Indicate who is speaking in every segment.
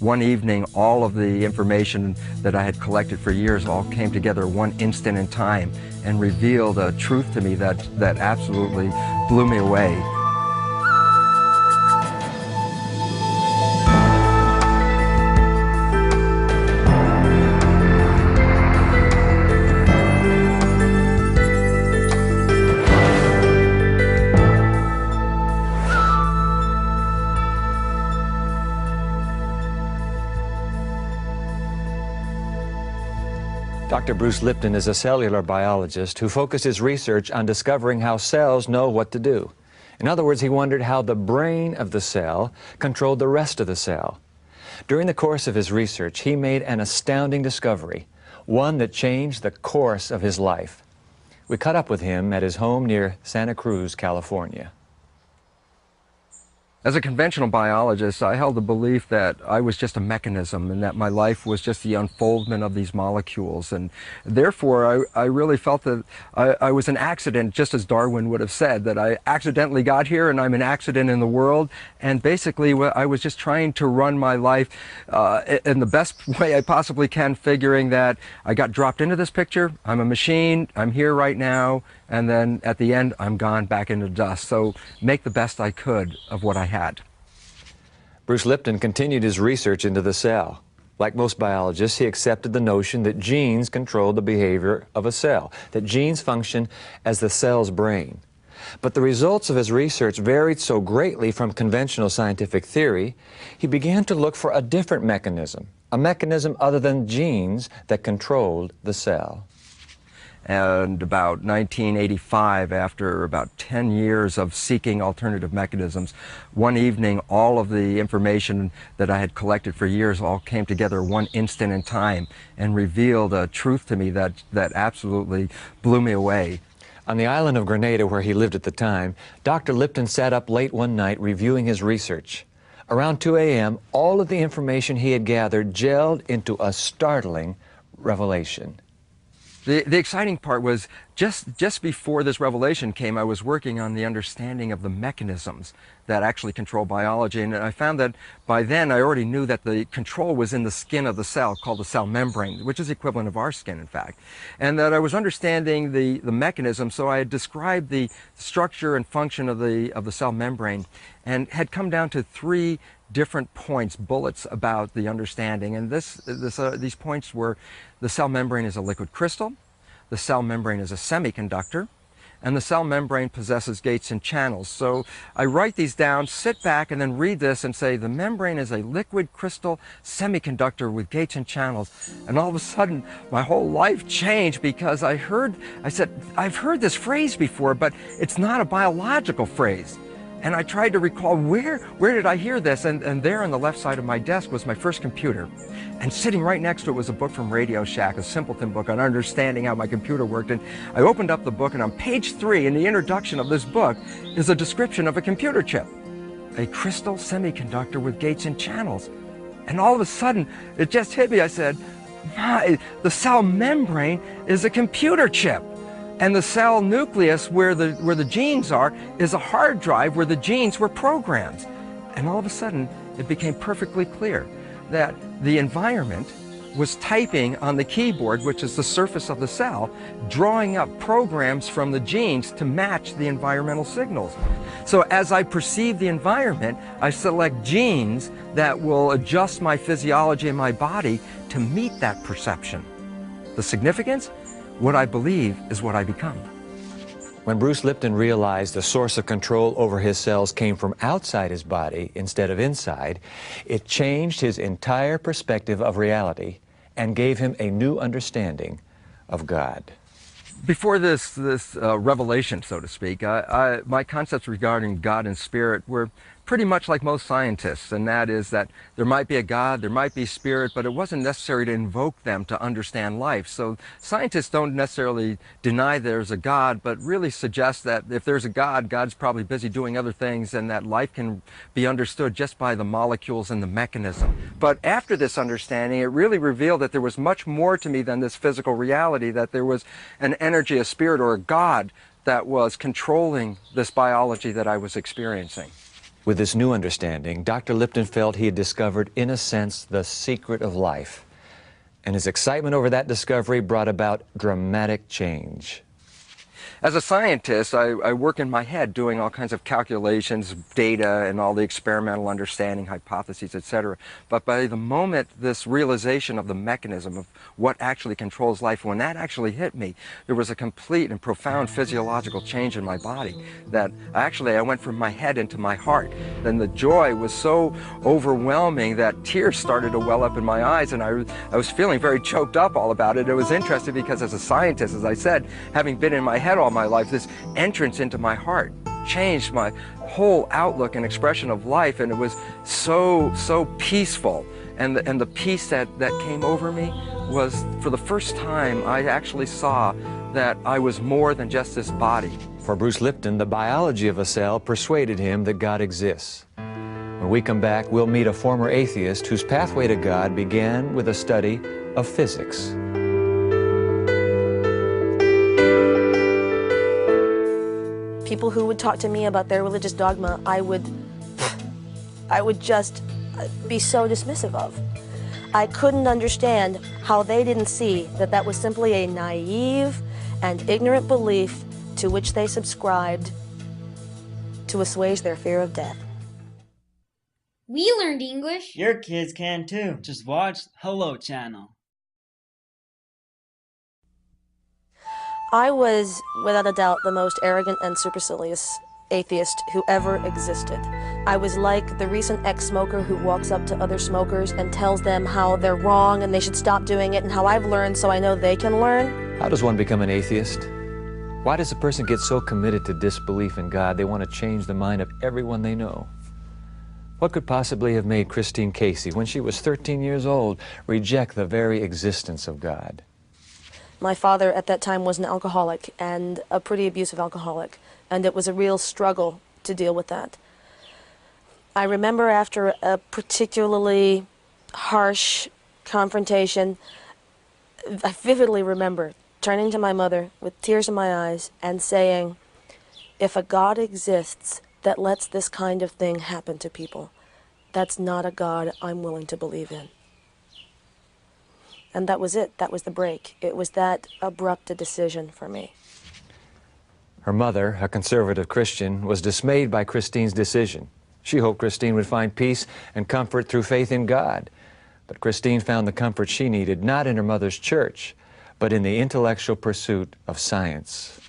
Speaker 1: One evening, all of the information that I had collected for years all came together one instant in time and revealed a truth to me that absolutely blew me away.
Speaker 2: Dr. Bruce Lipton is a cellular biologist who focused his research on discovering how cells know what to do. In other words, he wondered how the brain of the cell controlled the rest of the cell. During the course of his research, he made an astounding discovery, one that changed the course of his life. We caught up with him at his home near Santa Cruz, California.
Speaker 1: As a conventional biologist, I held the belief that I was just a mechanism and that my life was just the unfoldment of these molecules. And therefore, I really felt that I was an accident, just as Darwin would have said, that I accidentally got here and I'm an accident in the world. And basically, I was just trying to run my life in the best way I possibly can, figuring that I got dropped into this picture, I'm a machine, I'm here right now, and then at the end, I'm gone back into dust. So make the best I could of what I had.
Speaker 2: Bruce Lipton continued his research into the cell. Like most biologists, he accepted the notion that genes control the behavior of a cell, that genes function as the cell's brain. But the results of his research varied so greatly from conventional scientific theory, he began to look for a different mechanism, a mechanism other than genes that controlled the cell.
Speaker 1: And about 1985, after about 10 years of seeking alternative mechanisms, one evening all of the information that I had collected for years all came together one instant in time and revealed a truth to me that absolutely blew me away.
Speaker 2: On the island of Grenada, where he lived at the time, Dr. Lipton sat up late one night reviewing his research. Around 2 a.m., all of the information he had gathered gelled into a startling revelation.
Speaker 1: The exciting part was just before this revelation came, I was working on the understanding of the mechanisms that actually control biology, and I found that by then I already knew that the control was in the skin of the cell, called the cell membrane, which is the equivalent of our skin, in fact, and that I was understanding the mechanism. So I had described the structure and function of the cell membrane and had come down to three different points, bullets about the understanding. And these points were: the cell membrane is a liquid crystal, the cell membrane is a semiconductor, and the cell membrane possesses gates and channels. So I write these down, sit back, and then read this and say, the membrane is a liquid crystal semiconductor with gates and channels. And all of a sudden, my whole life changed, because I said, I've heard this phrase before, but it's not a biological phrase. And I tried to recall where did I hear this, and there on the left side of my desk was my first computer. And sitting right next to it was a book from Radio Shack, a simpleton book on understanding how my computer worked. And I opened up the book, and on page 3 in the introduction of this book is a description of a computer chip. A crystal semiconductor with gates and channels. And all of a sudden, it just hit me. I said, the cell membrane is a computer chip. And the cell nucleus, where the genes are, is a hard drive where the genes were programs. And all of a sudden, it became perfectly clear that the environment was typing on the keyboard, which is the surface of the cell, drawing up programs from the genes to match the environmental signals. So as I perceive the environment, I select genes that will adjust my physiology and my body to meet that perception. The significance? What I believe is what I become.
Speaker 2: When Bruce Lipton realized the source of control over his cells came from outside his body instead of inside, it changed his entire perspective of reality and gave him a new understanding of God.
Speaker 1: Before this revelation, so to speak, my concepts regarding God and spirit were pretty much like most scientists, and that is that there might be a God, there might be spirit, but it wasn't necessary to invoke them to understand life. So scientists don't necessarily deny there's a God, but really suggest that if there's a God, God's probably busy doing other things, and that life can be understood just by the molecules and the mechanism. But after this understanding, it really revealed that there was much more to me than this physical reality, that there was an energy, a spirit, or a God that was controlling this biology that I was experiencing.
Speaker 2: With this new understanding, Dr. Lipton felt he had discovered, in a sense, the secret of life. And his excitement over that discovery brought about dramatic change.
Speaker 1: As a scientist, I work in my head doing all kinds of calculations, data, and all the experimental understanding, hypotheses, etc. But by the moment this realization of the mechanism of what actually controls life, when that actually hit me, there was a complete and profound physiological change in my body that actually I went from my head into my heart. Then the joy was so overwhelming that tears started to well up in my eyes, and I was feeling very choked up all about it. It was interesting because as a scientist, as I said, having been in my head all my life, this entrance into my heart changed my whole outlook and expression of life, and it was so peaceful. And the peace that came over me was, for the first time, I actually saw that I was more than just this body.
Speaker 2: For Bruce Lipton, the biology of a cell persuaded him that God exists. When we come back, we'll meet a former atheist whose pathway to God began with a study of physics.
Speaker 3: People who would talk to me about their religious dogma, I would just be so dismissive of. I couldn't understand how they didn't see that that was simply a naive and ignorant belief to which they subscribed to assuage their fear of death.
Speaker 4: We learned English.
Speaker 5: Your kids can too.
Speaker 6: Just watch Hello Channel.
Speaker 3: I was, without a doubt, the most arrogant and supercilious atheist who ever existed. I was like the recent ex-smoker who walks up to other smokers and tells them how they're wrong and they should stop doing it and how I've learned so I know they can learn.
Speaker 2: How does one become an atheist? Why does a person get so committed to disbelief in God they want to change the mind of everyone they know? What could possibly have made Christine Casey, when she was 13 years old, reject the very existence of God?
Speaker 3: My father at that time was an alcoholic, and a pretty abusive alcoholic, and it was a real struggle to deal with that. I remember after a particularly harsh confrontation, I vividly remember turning to my mother with tears in my eyes and saying, if a God exists that lets this kind of thing happen to people, that's not a God I'm willing to believe in. And that was it. That was the break. It was that abrupt a decision for me.
Speaker 2: Her mother, a conservative Christian, was dismayed by Christine's decision. She hoped Christine would find peace and comfort through faith in God. But Christine found the comfort she needed not in her mother's church, but in the intellectual pursuit of science.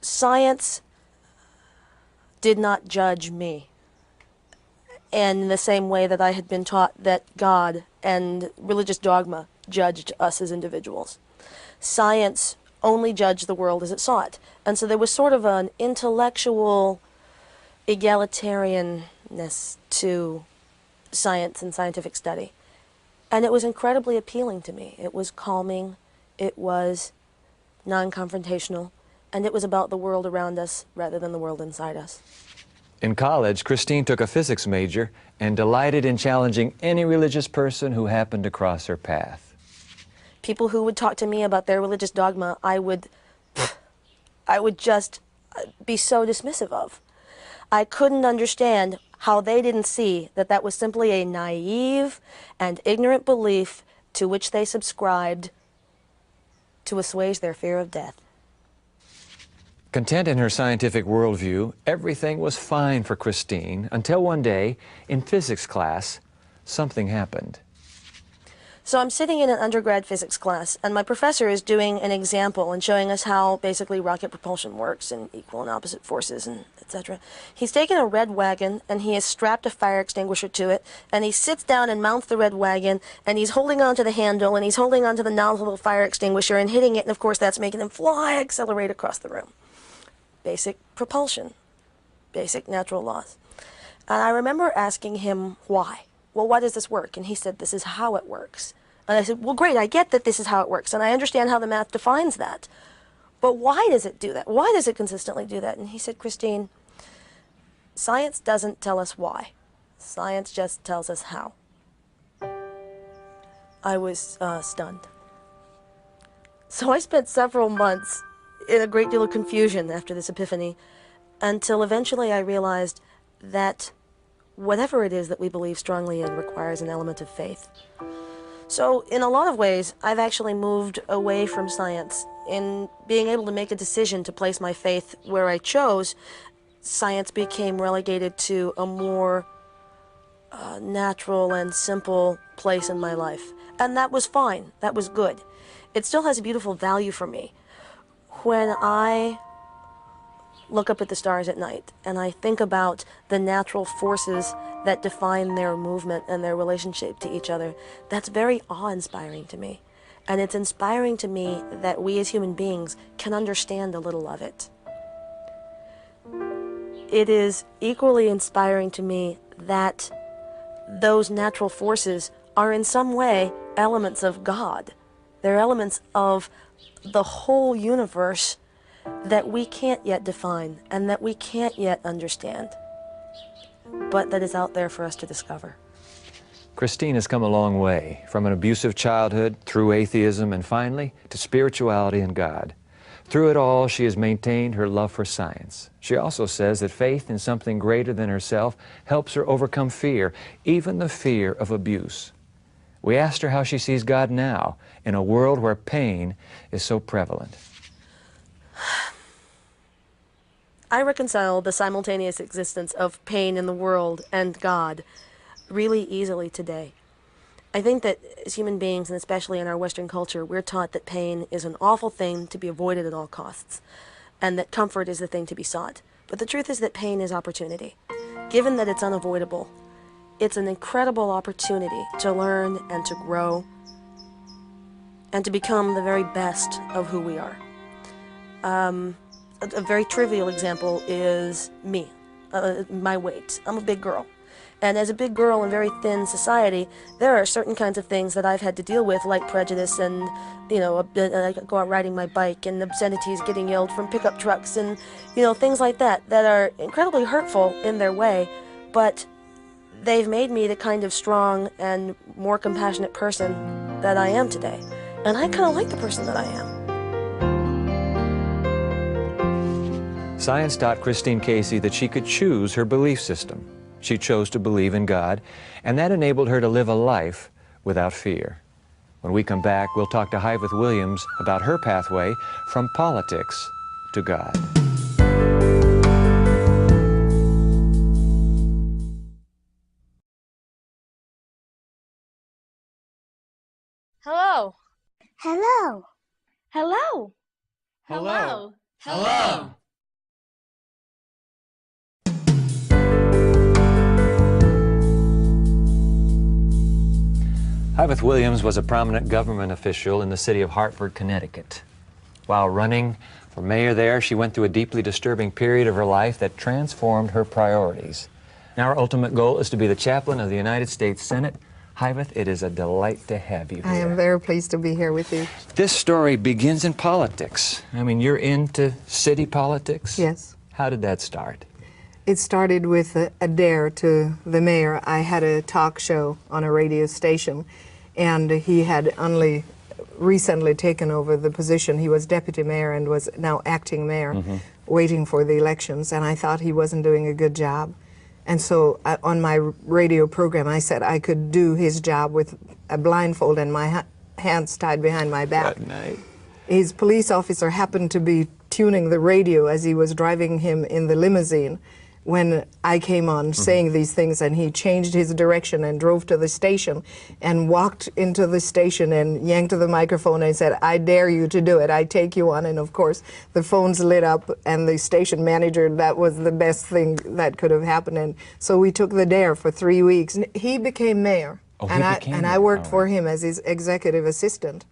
Speaker 3: Science did not judge me. And in the same way that I had been taught that God and religious dogma judged us as individuals. Science only judged the world as it saw it. And so there was sort of an intellectual egalitarianness to science and scientific study. And it was incredibly appealing to me. It was calming, it was non-confrontational, and it was about the world around us rather than the world inside us.
Speaker 2: In college, Christine took a physics major and delighted in challenging any religious person who happened to cross her path.
Speaker 3: People who would talk to me about their religious dogma, I would just be so dismissive of. I couldn't understand how they didn't see that that was simply a naive and ignorant belief to which they subscribed to assuage their fear of death.
Speaker 2: Content in her scientific worldview, everything was fine for Christine until one day, in physics class, something happened.
Speaker 3: So I'm sitting in an undergrad physics class, and my professor is doing an example and showing us how basically rocket propulsion works and equal and opposite forces and etc. He's taken a red wagon and he has strapped a fire extinguisher to it, and he sits down and mounts the red wagon, and he's holding onto the handle and he's holding onto the nozzle of the fire extinguisher and hitting it, and of course that's making him fly, accelerate across the room. Basic propulsion, basic natural laws. And I remember asking him why. Well, why does this work? And he said, this is how it works. And I said, well, great, I get that this is how it works, and I understand how the math defines that. But why does it do that? Why does it consistently do that? And he said, Christine, science doesn't tell us why. Science just tells us how. I was stunned. So I spent several months in a great deal of confusion after this epiphany, until eventually I realized that whatever it is that we believe strongly in requires an element of faith. So in a lot of ways, I've actually moved away from science. In being able to make a decision to place my faith where I chose, science became relegated to a more natural and simple place in my life. And that was fine. That was good. It still has a beautiful value for me. When I look up at the stars at night and I think about the natural forces that define their movement and their relationship to each other, that's very awe-inspiring to me. And it's inspiring to me that we as human beings can understand a little of it. It is equally inspiring to me that those natural forces are in some way elements of God. They're elements of the whole universe that we can't yet define and that we can't yet understand, but that is out there for us to discover.
Speaker 2: Christine has come a long way, from an abusive childhood, through atheism, and finally to spirituality and God. Through it all, she has maintained her love for science. She also says that faith in something greater than herself helps her overcome fear, even the fear of abuse. We asked her how she sees God now, in a world where pain is so prevalent.
Speaker 3: I reconcile the simultaneous existence of pain in the world and God really easily today. I think that as human beings, and especially in our Western culture, we're taught that pain is an awful thing to be avoided at all costs, and that comfort is the thing to be sought. But the truth is that pain is opportunity. Given that it's unavoidable, it's an incredible opportunity to learn and to grow and to become the very best of who we are. A very trivial example is me, my weight. I'm a big girl. And as a big girl in very thin society, there are certain kinds of things that I've had to deal with, like prejudice and, I go out riding my bike and obscenities getting yelled from pickup trucks and, things like that, that are incredibly hurtful in their way, but they've made me the kind of strong and more compassionate person that I am today. And I kind of like the person that I am.
Speaker 2: Science taught Christine Casey that she could choose her belief system. She chose to believe in God, and that enabled her to live a life without fear. When we come back, we'll talk to Hyveth Williams about her pathway from politics to God.
Speaker 3: Hello.
Speaker 5: Hello.
Speaker 3: Hello.
Speaker 6: Hello. Hello.
Speaker 2: Hyveth Williams was a prominent government official in the city of Hartford, Connecticut. While running for mayor there, she went through a deeply disturbing period of her life that transformed her priorities. Now her ultimate goal is to be the chaplain of the United States Senate. Hyveth, it is a delight to have you here.
Speaker 7: I am very pleased to be here with you.
Speaker 2: This story begins in politics. I mean, you're into city politics?
Speaker 7: Yes.
Speaker 2: How did that start?
Speaker 7: It started with a dare to the mayor. I had a talk show on a radio station, and he had only recently taken over the position. He was deputy mayor and was now acting mayor, waiting for the elections, and I thought he wasn't doing a good job. And so on my radio program, I said I could do his job with a blindfold and my hands tied behind my back.
Speaker 2: Good night.
Speaker 7: His police officer happened to be tuning the radio as he was driving him in the limousine when I came on saying these things, and he changed his direction and drove to the station and walked into the station and yanked the microphone and said, "I dare you to do it, I take you on." And of course the phones lit up, and the station manager, that was the best thing that could have happened. And so we took the dare for 3 weeks. He became mayor.
Speaker 2: Oh,
Speaker 7: and I worked for him as his executive assistant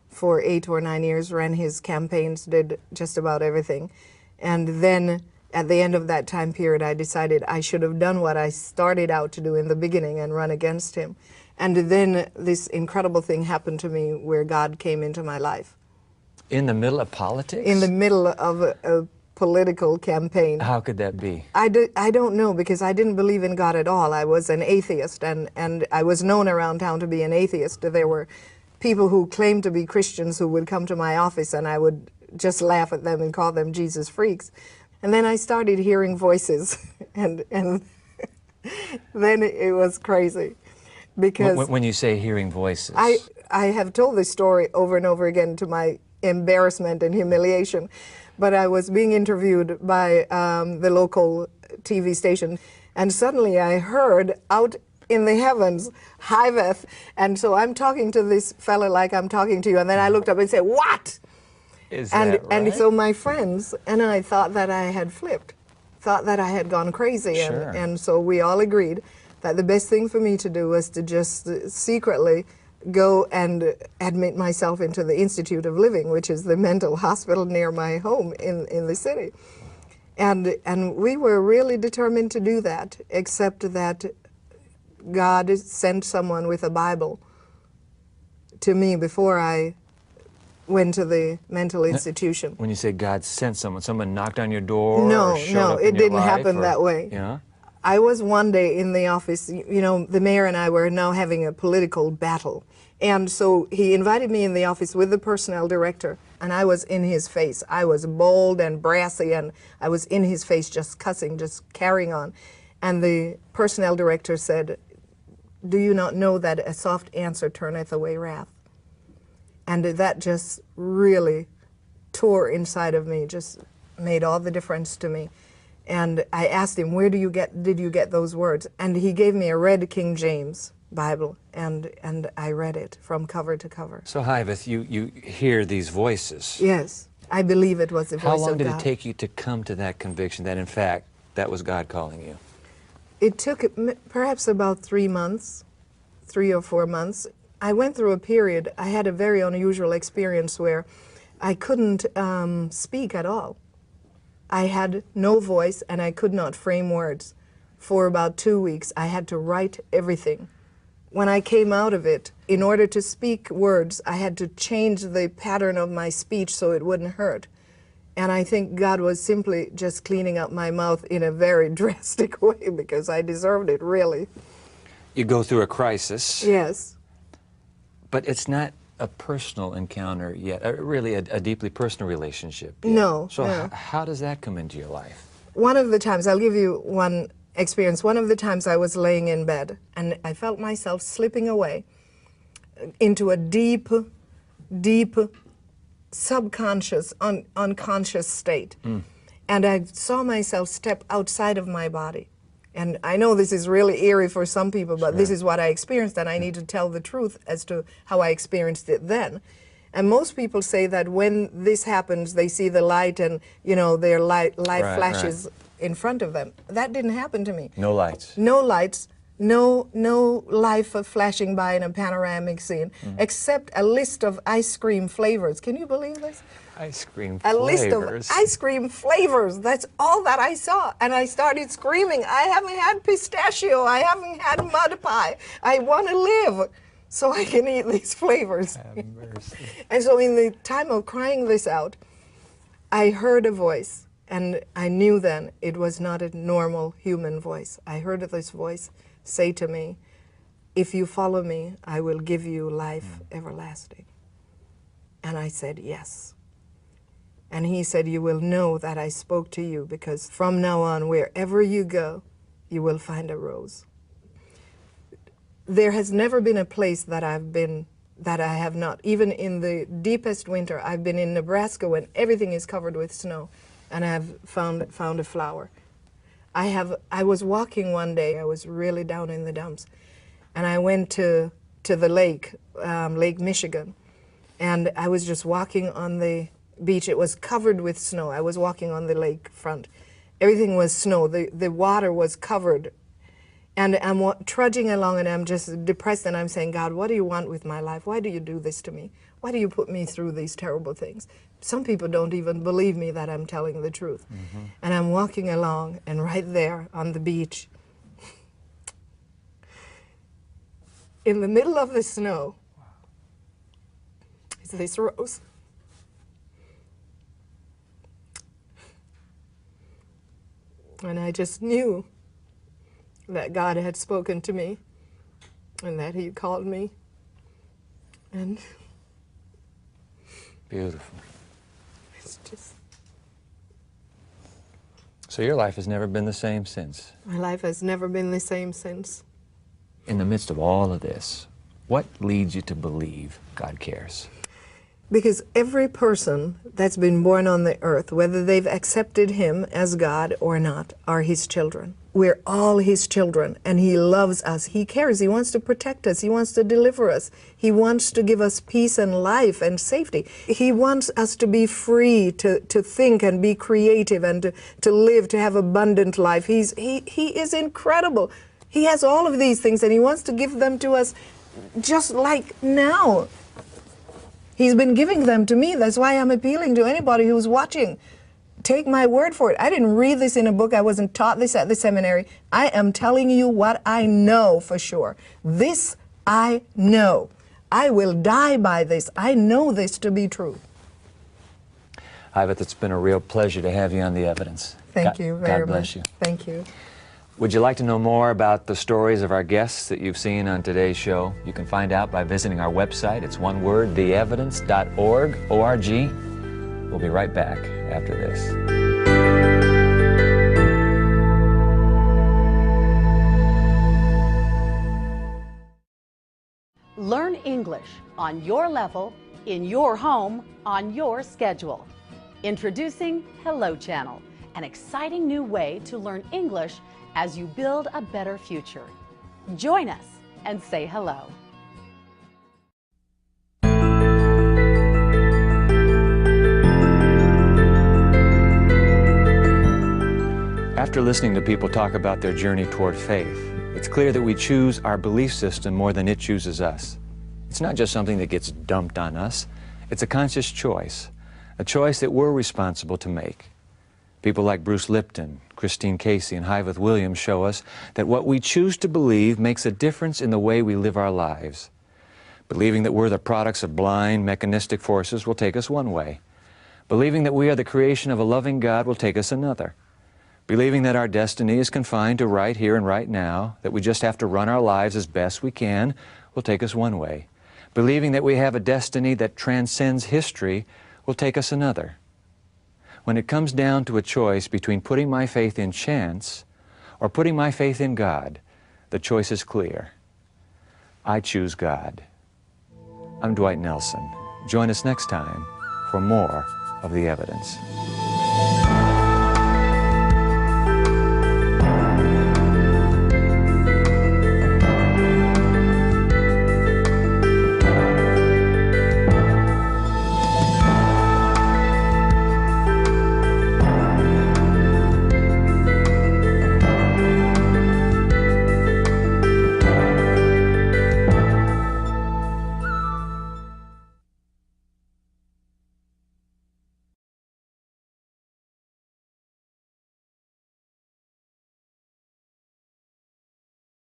Speaker 7: for 8 or 9 years, ran his campaigns, did just about everything. And then at the end of that time period, I decided I should have done what I started out to do in the beginning and run against him. And then this incredible thing happened to me where God came into my life.
Speaker 2: In the middle of politics?
Speaker 7: In the middle of a political campaign.
Speaker 2: How could that be?
Speaker 7: I don't know, because I didn't believe in God at all. I was an atheist, and I was known around town to be an atheist. There were people who claimed to be Christians who would come to my office, and I would just laugh at them and call them Jesus freaks. And then I started hearing voices, and then it was crazy. Because
Speaker 2: When you say hearing voices.
Speaker 7: I have told this story over and over again to my embarrassment and humiliation, but I was being interviewed by the local TV station, and suddenly I heard out in the heavens, "Hiveth," and so I'm talking to this fella like I'm talking to you, and then I looked up and said, "What?"
Speaker 2: Is
Speaker 7: And,
Speaker 2: that right?
Speaker 7: and so my friends and I thought that I had flipped, thought that I had gone crazy,
Speaker 2: Sure.
Speaker 7: and so we all agreed that the best thing for me to do was to just secretly go and admit myself into the Institute of Living, which is the mental hospital near my home in the city. And we were really determined to do that, except that God sent someone with a Bible to me before I went to the mental institution.
Speaker 2: When you say God sent someone knocked on your door?
Speaker 7: No,
Speaker 2: or showed
Speaker 7: no,
Speaker 2: up in
Speaker 7: it
Speaker 2: your
Speaker 7: didn't
Speaker 2: life,
Speaker 7: happen
Speaker 2: or-
Speaker 7: that way.
Speaker 2: Yeah?
Speaker 7: I was one day in the office, you know, the mayor and I were now having a political battle. And so he invited me in the office with the personnel director, and I was in his face. I was bold and brassy, and I was in his face just cussing, just carrying on. And the personnel director said, "Do you not know that a soft answer turneth away wrath?" And that just really tore inside of me, just made all the difference to me. And I asked him, did you get those words? And he gave me a red King James Bible, and I read it from cover to cover.
Speaker 2: So, Hiveth, you hear these voices.
Speaker 7: Yes, I believe it was the voice of God.
Speaker 2: How long did it take you to come to that conviction that, in fact, that was God calling you?
Speaker 7: It took perhaps about 3 months, 3 or 4 months. I went through a period, I had a very unusual experience where I couldn't speak at all. I had no voice and I could not frame words. For about 2 weeks, I had to write everything. When I came out of it, in order to speak words, I had to change the pattern of my speech so it wouldn't hurt. And I think God was simply just cleaning up my mouth in a very drastic way because I deserved it, really.
Speaker 2: You go through a crisis.
Speaker 7: Yes.
Speaker 2: But it's not a personal encounter yet, really a deeply personal relationship yet.
Speaker 7: No.
Speaker 2: So
Speaker 7: no.
Speaker 2: how does that come into your life?
Speaker 7: One of the times, I'll give you one experience. One of the times I was laying in bed and I felt myself slipping away into a deep, deep, subconscious, unconscious state. And I saw myself step outside of my body. And I know this is really eerie for some people, but this is what I experienced, and I need to tell the truth as to how I experienced it then. And most people say that when this happens, they see the light and, you know, their life flashes in front of them. That didn't happen to me.
Speaker 2: No lights.
Speaker 7: No lights, no life flashing by in a panoramic scene, except a list of ice cream flavors. Can you believe this?
Speaker 2: Ice cream
Speaker 7: A
Speaker 2: flavors.
Speaker 7: list of ice cream flavors. That's all that I saw. And I started screaming, I haven't had pistachio. I haven't had mud pie. I want to live so I can eat these flavors.
Speaker 2: Have mercy.
Speaker 7: And so in the time of crying this out, I heard a voice. And I knew then it was not a normal human voice. I heard this voice say to me, "If you follow me, I will give you life everlasting." And I said, "Yes." And he said, "You will know that I spoke to you, because from now on, wherever you go, you will find a rose." There has never been a place that I've been that I have not. Even in the deepest winter, I've been in Nebraska when everything is covered with snow, and I've found a flower. I was walking one day, I was really down in the dumps, and I went to the lake, Lake Michigan, and I was just walking on the beach. It was covered with snow. I was walking on the lake front. Everything was snow. The water was covered. And I'm trudging along, and I'm just depressed, and I'm saying, "God, what do you want with my life? Why do you do this to me? Why do you put me through these terrible things?" Some people don't even believe me that I'm telling the truth. And I'm walking along, and right there on the beach, in the middle of the snow, is this rose. And I just knew that God had spoken to me and that He called me. And
Speaker 2: Beautiful.
Speaker 7: it's just...
Speaker 2: So your life has never been the same since.
Speaker 7: My life has never been the same since.
Speaker 2: In the midst of all of this, what leads you to believe God cares?
Speaker 7: Because every person that's been born on the earth, whether they've accepted him as God or not, are his children. We're all his children, and he loves us. He cares. He wants to protect us. He wants to deliver us. He wants to give us peace and life and safety. He wants us to be free to think and be creative and to live, to have abundant life. He is incredible. He has all of these things, and he wants to give them to us just like now. He's been giving them to me. That's why I'm appealing to anybody who's watching. Take my word for it. I didn't read this in a book. I wasn't taught this at the seminary. I am telling you what I know for sure. This I know. I will die by this. I know this to be true.
Speaker 2: Ivet, it's been a real pleasure to have you on The Evidence.
Speaker 7: Thank you very much.
Speaker 2: God bless you.
Speaker 7: Thank you.
Speaker 2: Would you like to know more about the stories of our guests that you've seen on today's show? You can find out by visiting our website. It's one word, theevidence.org, O-R-G. We'll be right back after this.
Speaker 5: Learn English on your level, in your home, on your schedule. Introducing Hello Channel, an exciting new way to learn English as you build a better future. Join us and say hello.
Speaker 2: After listening to people talk about their journey toward faith, it's clear that we choose our belief system more than it chooses us. It's not just something that gets dumped on us. It's a conscious choice, a choice that we're responsible to make. People like Bruce Lipton, Christine Casey, and Hyveth Williams show us that what we choose to believe makes a difference in the way we live our lives. Believing that we're the products of blind, mechanistic forces will take us one way. Believing that we are the creation of a loving God will take us another. Believing that our destiny is confined to right here and right now, that we just have to run our lives as best we can, will take us one way. Believing that we have a destiny that transcends history will take us another. When it comes down to a choice between putting my faith in chance or putting my faith in God, the choice is clear. I choose God. I'm Dwight Nelson. Join us next time for more of The Evidence.